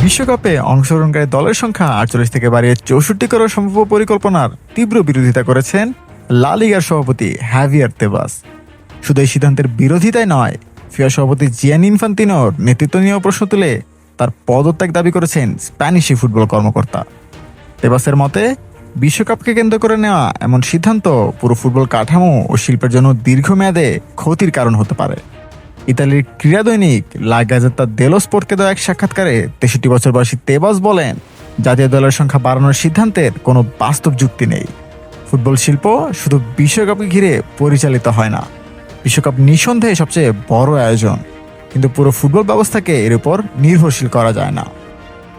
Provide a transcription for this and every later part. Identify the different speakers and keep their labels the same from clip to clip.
Speaker 1: বিশ্বকাপে অংশগ্রহণকারী দলের সংখ্যা ৪৮ থেকে বাড়িয়ে ৬৪ করার সম্ভাব্য পরিকল্পনার তীব্র বিরোধিতা করেছেন লা লিগার সভাপতি হ্যাভিয়ার তেবাস। শুধু এই সিদ্ধান্তের বিরোধিতাই নয়, ফিফা সভাপতি জিয়ানি ইনফান্তিনোর নেতৃত্ব নিয়েও প্রশ্ন তুলে তার পদত্যাগ দাবি করেছেন স্প্যানিশ ফুটবল কর্মকর্তা। তেবাসের মতে, বিশ্বকাপকে কেন্দ্র করে নেওয়া এমন সিদ্ধান্ত পুরো ফুটবল কাঠামো ও শিল্পের জন্য দীর্ঘমেয়াদে ক্ষতির কারণ হতে পারে। ইতালির ক্রীড়া দৈনিক লা গাজেত্তা দেলো স্পোর্টকে দেওয়া এক সাক্ষাৎকারে ৬৩ বছর বয়সী তেবাস বলেন, জাতীয় দলের সংখ্যা বাড়ানোর সিদ্ধান্তের কোনো বাস্তব যুক্তি নেই। ফুটবল শিল্প শুধু বিশ্বকাপকে ঘিরে পরিচালিত হয় না। বিশ্বকাপ নিঃসন্দেহে সবচেয়ে বড় আয়োজন, কিন্তু পুরো ফুটবল ব্যবস্থাকে এর উপর নির্ভরশীল করা যায় না।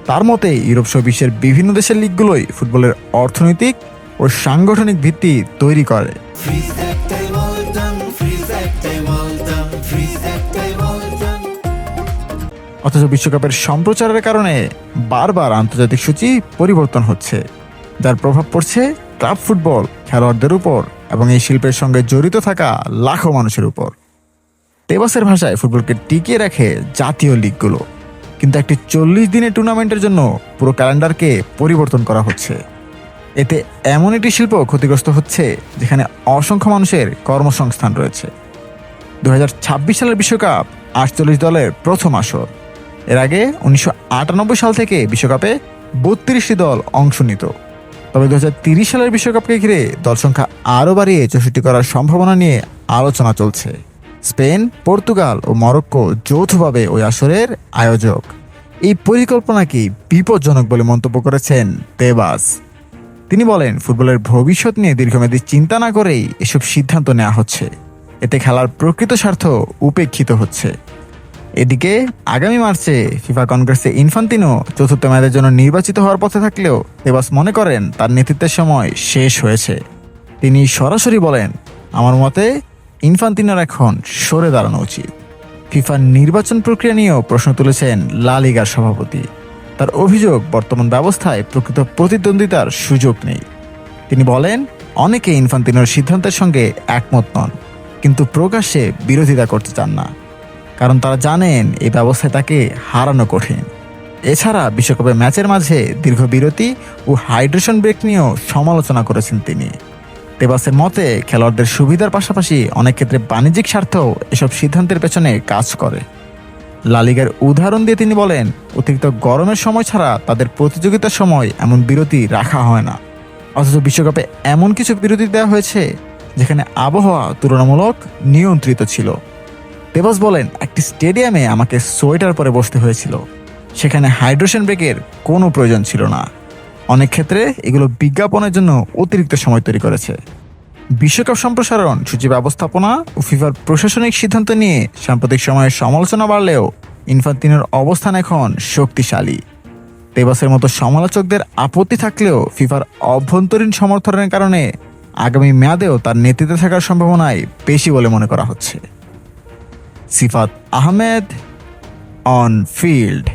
Speaker 1: তার মতে, ইউরোপ সহ বিশ্বের বিভিন্ন দেশের লিগগুলোই ফুটবলের অর্থনৈতিক ও সাংগঠনিক ভিত্তি তৈরি করে। অথচ বিশ্বকাপের সম্প্রচারের কারণে বারবার আন্তর্জাতিক সূচি পরিবর্তন হচ্ছে, যার প্রভাব পড়ছে ক্লাব ফুটবল খেলোয়াড়দের উপর এবং এই শিল্পের সঙ্গে জড়িত থাকা লাখো মানুষের উপর। তেবাসের ভাষায়, ফুটবলকে টিকিয়ে রাখে জাতীয় লিগগুলো, কিন্তু একটি ৪০ দিনের টুর্নামেন্টের জন্য পুরো ক্যালেন্ডারকে পরিবর্তন করা হচ্ছে। এতে এমন একটি শিল্প ক্ষতিগ্রস্ত হচ্ছে যেখানে অসংখ্য মানুষের কর্মসংস্থান রয়েছে। ২০২৬ সালের বিশ্বকাপ ৪৮ দলের প্রথম আসর। এর আগে ১৯৯৮ সাল থেকে বিশ্বকাপে ৩২টি দল অংশ নিত। তবে ২০৩০ সালের বিশ্বকাপকে ঘিরে দল সংখ্যা আরও বাড়িয়ে ৬৪ করার সম্ভাবনা নিয়ে আলোচনা চলছে। স্পেন, পর্তুগাল ও মরক্কো যৌথভাবে ওই আসরের আয়োজক। এই পরিকল্পনাকে বিপজ্জনক বলে মন্তব্য করেছেন তেবাস। তিনি বলেন, ফুটবলের ভবিষ্যৎ নিয়ে দীর্ঘমেয়াদী চিন্তা না করেই এসব সিদ্ধান্ত নেওয়া হচ্ছে। এতে খেলার প্রকৃত স্বার্থ উপেক্ষিত হচ্ছে। এদিকে আগামী মার্চে ফিফা কনগ্রেসে ইনফান্তিনো চতুর্থ মেয়াদের জন্য নির্বাচিত হওয়ার পথে থাকলেও তেবাস মনে করেন তার নেতৃত্বের সময় শেষ হয়েছে। তিনি সরাসরি বলেন, আমার মতে ইনফান্তিনোর এখন সরে দাঁড়ানো উচিত। ফিফার নির্বাচন প্রক্রিয়া নিয়েও প্রশ্ন তুলেছেন লা লিগার সভাপতি। তার অভিযোগ, বর্তমান ব্যবস্থায় প্রকৃত প্রতিদ্বন্দ্বিতার সুযোগ নেই। তিনি বলেন, অনেকে ইনফান্তিনোর সিদ্ধান্তের সঙ্গে একমত নন, কিন্তু প্রকাশ্যে বিরোধিতা করতে চান না, কারণ তারা জানেন এই ব্যবস্থায় তাকে হারানো কঠিন। এছাড়া বিশ্বকাপে ম্যাচের মাঝে দীর্ঘ বিরতি ও হাইড্রেশন ব্রেক নিয়েও সমালোচনা করেছেন তিনি। তেবাসের মতে, খেলোয়াড়দের সুবিধার পাশাপাশি অনেক ক্ষেত্রে বাণিজ্যিক স্বার্থও এসব সিদ্ধান্তের পেছনে কাজ করে। লা লিগার উদাহরণ দিয়ে তিনি বলেন, অতিরিক্ত গরমের সময় ছাড়া তাদের প্রতিযোগিতার সময় এমন বিরতি রাখা হয় না। অথচ বিশ্বকাপে এমন কিছু বিরতি দেওয়া হয়েছে যেখানে আবহাওয়া তুলনামূলক নিয়ন্ত্রিত ছিল। তেবাস বলেন, একটি স্টেডিয়ামে আমাকে সোয়েটার পরে বসতে হয়েছিল, সেখানে হাইড্রেশন ব্রেকের কোনো প্রয়োজন ছিল না। অনেক ক্ষেত্রে এগুলো বিজ্ঞাপনের জন্য অতিরিক্ত সময় তৈরি করেছে। বিশ্বকাপ সম্প্রসারণ, সূচি ব্যবস্থাপনা ও ফিফার প্রশাসনিক সিদ্ধান্ত নিয়ে সাম্প্রতিক সময়ে সমালোচনা বাড়লেও ইনফান্তিনোর অবস্থান এখন শক্তিশালী। তেবাসের মতো সমালোচকদের আপত্তি থাকলেও ফিফার অভ্যন্তরীণ সমর্থনের কারণে আগামী মেয়াদেও তার নেতৃত্বে থাকার সম্ভাবনাই বেশি বলে মনে করা হচ্ছে। সিফাত আহমেদ, অন ফিল্ড।